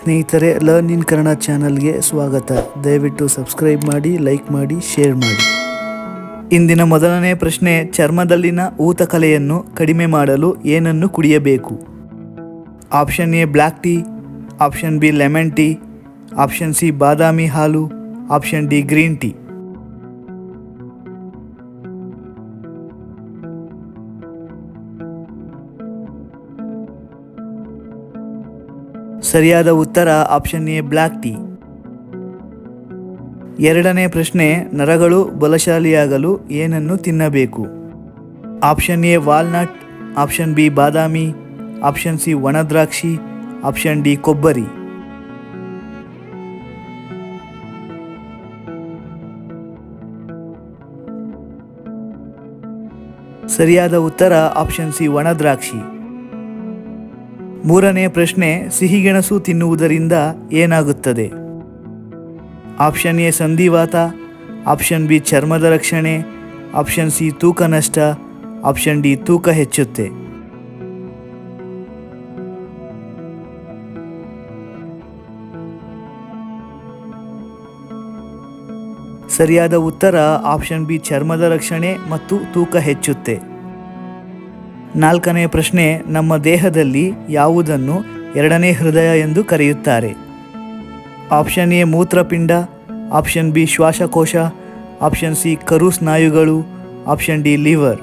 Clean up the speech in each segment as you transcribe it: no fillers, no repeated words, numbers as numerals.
ಸ್ನೇಹಿತರೆ, learn in Kannada ಚಾನಲ್ಗೆ ಸ್ವಾಗತ. ದಯವಿಟ್ಟು ಸಬ್ಸ್ಕ್ರೈಬ್ ಮಾಡಿ, ಲೈಕ್ ಮಾಡಿ, ಶೇರ್ ಮಾಡಿ. ಇಂದಿನ ಮೊದಲನೇ ಪ್ರಶ್ನೆ, ಚರ್ಮದಲ್ಲಿನ ಊತ ಕಲೆಯನ್ನು ಕಡಿಮೆ ಮಾಡಲು ಏನನ್ನು ಕುಡಿಯಬೇಕು? Option A black tea, option B lemon tea, option C ಬಾದಾಮಿ ಹಾಲು, ಆಪ್ಷನ್ ಡಿ ಗ್ರೀನ್ ಟೀ. ಸರಿಯಾದ ಉತ್ತರ ಆಪ್ಷನ್ ಎ ಬ್ಲ್ಯಾಕ್ ಟೀ. ಎರಡನೇ ಪ್ರಶ್ನೆ, ನರಗಳು ಬಲಶಾಲಿಯಾಗಲು ಏನನ್ನು ತಿನ್ನಬೇಕು? Option A walnut, option B Badami, option C ಒಣದ್ರಾಕ್ಷಿ, ಆಪ್ಷನ್ ಡಿ ಕೊಬ್ಬರಿ. ಸರಿಯಾದ ಉತ್ತರ ಆಪ್ಷನ್ ಸಿ ಒಣದ್ರಾಕ್ಷಿ. ಮೂರನೇ ಪ್ರಶ್ನೆ, ಸಿಹಿಗೆಣಸು ತಿನ್ನುವುದರಿಂದ ಏನಾಗುತ್ತದೆ? ಆಪ್ಷನ್ ಎ ಸಂಧಿವಾತ, ಆಪ್ಷನ್ ಬಿ ಚರ್ಮದ ರಕ್ಷಣೆ, ಆಪ್ಷನ್ ಸಿ ತೂಕ ನಷ್ಟ, ಆಪ್ಷನ್ ಡಿ ತೂಕ ಹೆಚ್ಚುತ್ತೆ. ಸರಿಯಾದ ಉತ್ತರ ಆಪ್ಷನ್ ಬಿ ಚರ್ಮದ ರಕ್ಷಣೆ ಮತ್ತು ತೂಕ ಹೆಚ್ಚುತ್ತೆ. ನಾಲ್ಕನೇ ಪ್ರಶ್ನೆ, ನಮ್ಮ ದೇಹದಲ್ಲಿ ಯಾವುದನ್ನು ಎರಡನೇ ಹೃದಯ ಎಂದು ಕರೆಯುತ್ತಾರೆ? ಆಪ್ಷನ್ ಎ ಮೂತ್ರಪಿಂಡ, ಆಪ್ಷನ್ ಬಿ ಶ್ವಾಸಕೋಶ, ಆಪ್ಷನ್ ಸಿ ಕರು ಸ್ನಾಯುಗಳು, ಆಪ್ಷನ್ ಡಿ ಲಿವರ್.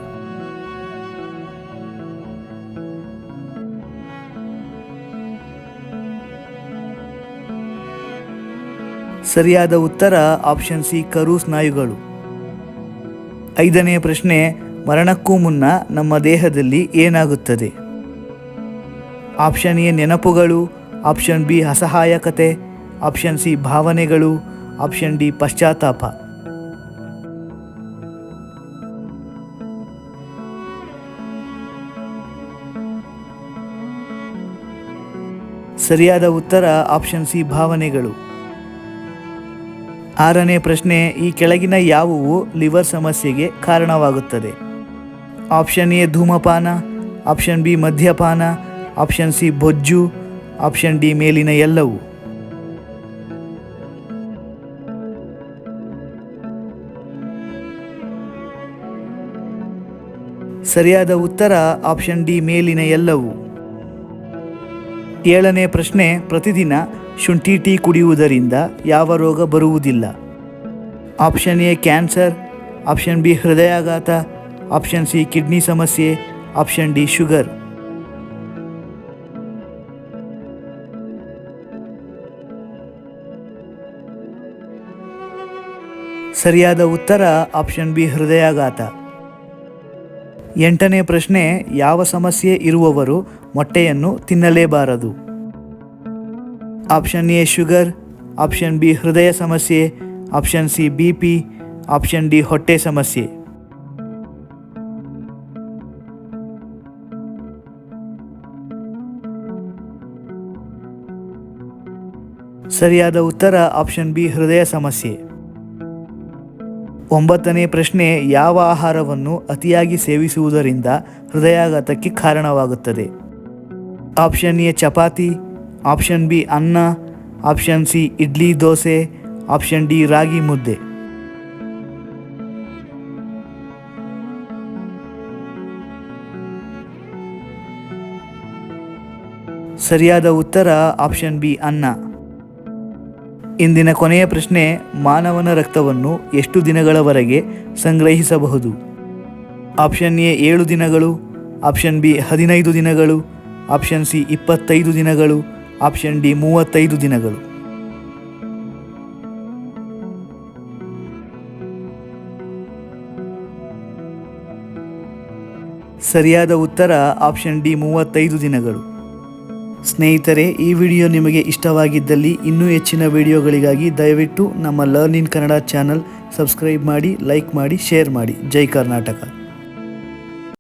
ಸರಿಯಾದ ಉತ್ತರ ಆಪ್ಷನ್ ಸಿ ಕರು ಸ್ನಾಯುಗಳು. ಐದನೇ ಪ್ರಶ್ನೆ, ಮರಣಕ್ಕೂ ಮುನ್ನ ನಮ್ಮ ದೇಹದಲ್ಲಿ ಏನಾಗುತ್ತದೆ? ಆಪ್ಷನ್ ಎ ನೆನಪುಗಳು, ಆಪ್ಷನ್ ಬಿ ಅಸಹಾಯಕತೆ, ಆಪ್ಷನ್ ಸಿ ಭಾವನೆಗಳು, ಆಪ್ಷನ್ ಡಿ ಪಶ್ಚಾತ್ತಾಪ. ಸರಿಯಾದ ಉತ್ತರ ಆಪ್ಷನ್ ಸಿ ಭಾವನೆಗಳು. ಆರನೇ ಪ್ರಶ್ನೆ, ಈ ಕೆಳಗಿನ ಯಾವುವು ಲಿವರ್ ಸಮಸ್ಯೆಗೆ ಕಾರಣವಾಗುತ್ತದೆ? ಆಪ್ಷನ್ ಎ ಧೂಮಪಾನ, ಆಪ್ಷನ್ ಬಿ ಮದ್ಯಪಾನ, ಆಪ್ಷನ್ ಸಿ ಬೊಜ್ಜು, ಆಪ್ಷನ್ ಡಿ ಮೇಲಿನ ಎಲ್ಲವೂ. ಸರಿಯಾದ ಉತ್ತರ ಆಪ್ಷನ್ ಡಿ ಮೇಲಿನ ಎಲ್ಲವೂ. ಏಳನೇ ಪ್ರಶ್ನೆ, ಪ್ರತಿದಿನ ಶುಂಠಿ ಟೀ ಕುಡಿಯುವುದರಿಂದ ಯಾವ ರೋಗ ಬರುವುದಿಲ್ಲ? Option A cancer, option B ಹೃದಯಾಘಾತ, ಆಪ್ಷನ್ ಸಿ ಕಿಡ್ನಿ ಸಮಸ್ಯೆ, ಆಪ್ಷನ್ ಡಿ ಶುಗರ್. ಸರಿಯಾದ ಉತ್ತರ ಆಪ್ಷನ್ ಬಿ ಹೃದಯಾಘಾತ. ಎಂಟನೇ ಪ್ರಶ್ನೆ, ಯಾವ ಸಮಸ್ಯೆ ಇರುವವರು ಮೊಟ್ಟೆಯನ್ನು ತಿನ್ನಲೇಬಾರದು? Option A sugar, option B ಹೃದಯ ಸಮಸ್ಯೆ, option C BP, option D ಹೊಟ್ಟೆ ಸಮಸ್ಯೆ. ಸರಿಯಾದ ಉತ್ತರ ಆಪ್ಷನ್ ಬಿ ಹೃದಯ ಸಮಸ್ಯೆ. ಒಂಬತ್ತನೇ ಪ್ರಶ್ನೆ, ಯಾವ ಆಹಾರವನ್ನು ಅತಿಯಾಗಿ ಸೇವಿಸುವುದರಿಂದ ಹೃದಯಾಘಾತಕ್ಕೆ ಕಾರಣವಾಗುತ್ತದೆ? ಆಪ್ಷನ್ ಎ ಚಪಾತಿ, ಆಪ್ಷನ್ ಬಿ ಅನ್ನ, option C idli dosa, option D ರಾಗಿ ಮುದ್ದೆ. ಸರಿಯಾದ ಉತ್ತರ ಆಪ್ಷನ್ ಬಿ ಅನ್ನ. ಇಂದಿನ ಕೊನೆಯ ಪ್ರಶ್ನೆ, ಮಾನವನ ರಕ್ತವನ್ನು ಎಷ್ಟು ದಿನಗಳವರೆಗೆ ಸಂಗ್ರಹಿಸಬಹುದು? ಆಪ್ಷನ್ ಎ 7 ದಿನಗಳು, ಆಪ್ಷನ್ ಬಿ 15 ದಿನಗಳು, ಆಪ್ಷನ್ ಸಿ 25 ದಿನಗಳು, ಆಪ್ಷನ್ ಡಿ 35 ದಿನಗಳು. ಸರಿಯಾದ ಉತ್ತರ ಆಪ್ಷನ್ ಡಿ 35 ದಿನಗಳು. ಸ್ನೇಹಿತರೆ, ಈ ವಿಡಿಯೋ ನಿಮಗೆ ಇಷ್ಟವಾಗಿದ್ದಲ್ಲಿ ಇನ್ನೂ ಹೆಚ್ಚಿನ ವಿಡಿಯೋಗಳಿಗಾಗಿ ದಯವಿಟ್ಟು ನಮ್ಮ learn in Kannada channel subscribe ಮಾಡಿ, ಲೈಕ್ ಮಾಡಿ, ಶೇರ್ ಮಾಡಿ. ಜೈ ಕರ್ನಾಟಕ.